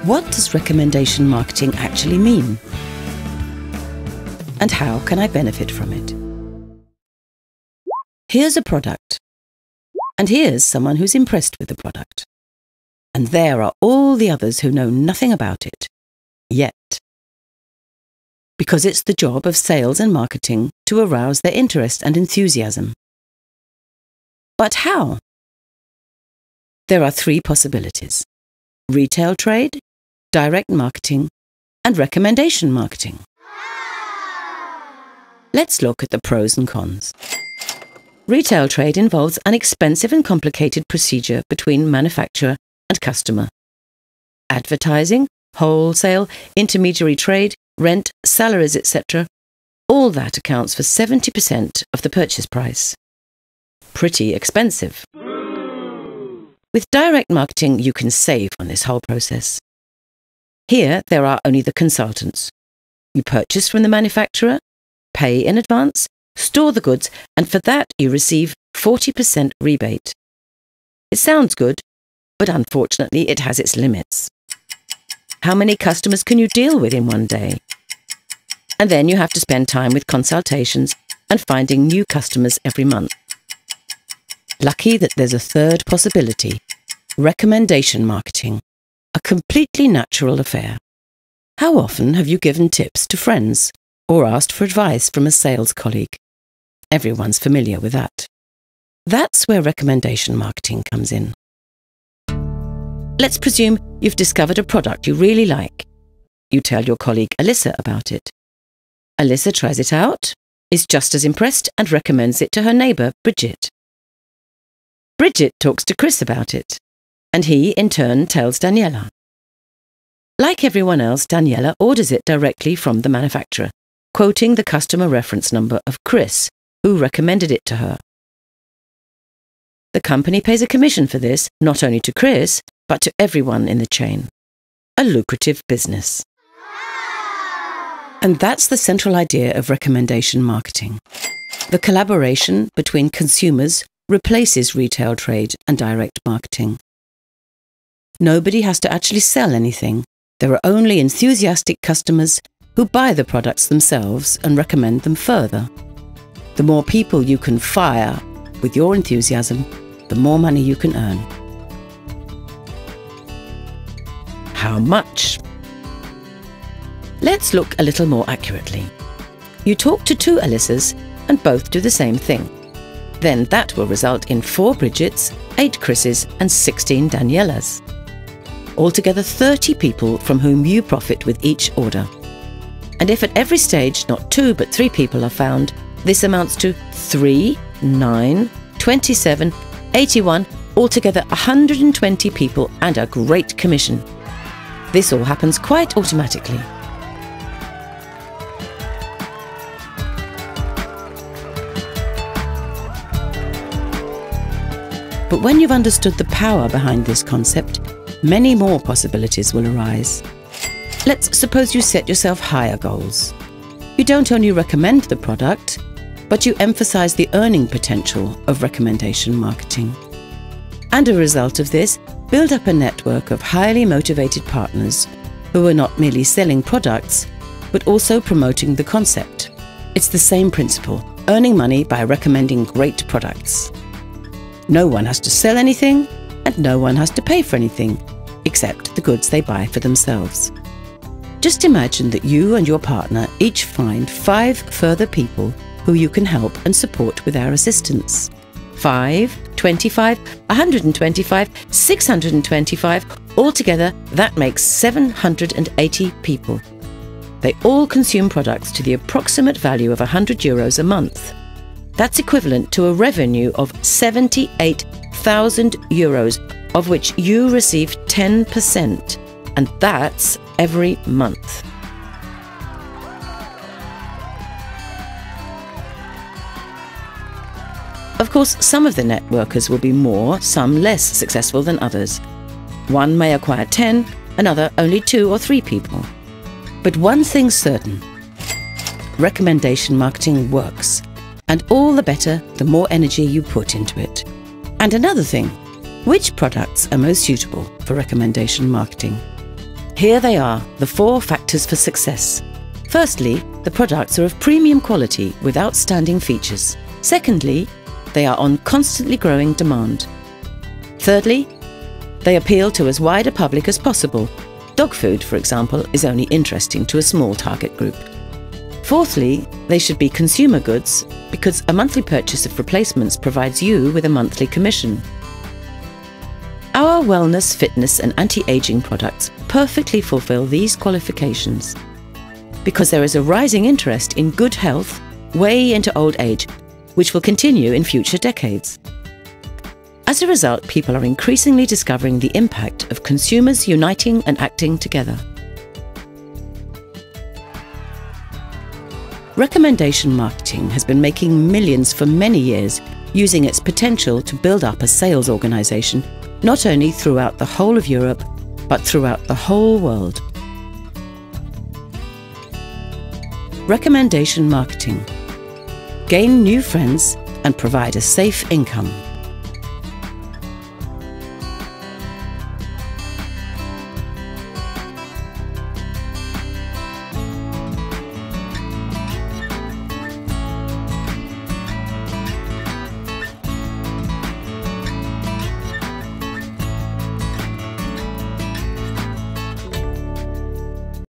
What does recommendation marketing actually mean? And how can I benefit from it? Here's a product. And here's someone who's impressed with the product. And there are all the others who know nothing about it. Yet. Because it's the job of sales and marketing to arouse their interest and enthusiasm. But how? There are three possibilities: retail trade, direct marketing, and recommendation marketing. Let's look at the pros and cons. Retail trade involves an expensive and complicated procedure between manufacturer and customer. Advertising, wholesale, intermediary trade, rent, salaries, etc. All that accounts for 70% of the purchase price. Pretty expensive. With direct marketing, you can save on this whole process. Here, there are only the consultants. You purchase from the manufacturer, pay in advance, store the goods, and for that you receive 40% rebate. It sounds good, but unfortunately it has its limits. How many customers can you deal with in one day? And then you have to spend time with consultations and finding new customers every month. Lucky that there's a third possibility: recommendation marketing, a completely natural affair. How often have you given tips to friends or asked for advice from a sales colleague? Everyone's familiar with that. That's where recommendation marketing comes in. Let's presume you've discovered a product you really like. You tell your colleague Alyssa about it. Alyssa tries it out, is just as impressed, and recommends it to her neighbour, Bridget. Bridget talks to Chris about it, and he, in turn, tells Daniela. Like everyone else, Daniela orders it directly from the manufacturer, quoting the customer reference number of Chris, who recommended it to her. The company pays a commission for this, not only to Chris, but to everyone in the chain. A lucrative business. And that's the central idea of recommendation marketing. The collaboration between consumers replaces retail trade and direct marketing. Nobody has to actually sell anything. There are only enthusiastic customers who buy the products themselves and recommend them further. The more people you can fire with your enthusiasm, the more money you can earn. How much? Let's look a little more accurately. You talk to two Alyssas and both do the same thing. Then that will result in 4 Bridgets, 8 Chris's and 16 Danielas. Altogether 30 people from whom you profit with each order. And if at every stage not 2 but 3 people are found, this amounts to 3, 9, 27, 81, altogether 120 people and a great commission. This all happens quite automatically. But when you've understood the power behind this concept, many more possibilities will arise. Let's suppose you set yourself higher goals. You don't only recommend the product, but you emphasize the earning potential of recommendation marketing. And a result of this, build up a network of highly motivated partners who are not merely selling products, but also promoting the concept. It's the same principle, earning money by recommending great products. No one has to sell anything, and no one has to pay for anything, except the goods they buy for themselves. Just imagine that you and your partner each find 5 further people who you can help and support with our assistance. 5, 25, 125, 625, altogether that makes 780 people. They all consume products to the approximate value of €100 a month. That's equivalent to a revenue of €78,000, of which you receive 10%, and that's every month. Of course, some of the networkers will be more, some less successful than others. One may acquire 10, another only 2 or 3 people. But one thing's certain: recommendation marketing works. And all the better, the more energy you put into it. And another thing, which products are most suitable for recommendation marketing? Here they are, the 4 factors for success. Firstly, the products are of premium quality with outstanding features. Secondly, they are on constantly growing demand. Thirdly, they appeal to as wide a public as possible. Dog food, for example, is only interesting to a small target group. Fourthly, they should be consumer goods because a monthly purchase of replacements provides you with a monthly commission. Our wellness, fitness and anti-aging products perfectly fulfill these qualifications because there is a rising interest in good health way into old age, which will continue in future decades. As a result, people are increasingly discovering the impact of consumers uniting and acting together. Recommendation marketing has been making millions for many years, using its potential to build up a sales organisation, not only throughout the whole of Europe, but throughout the whole world. Recommendation marketing. Gain new friends and provide a safe income.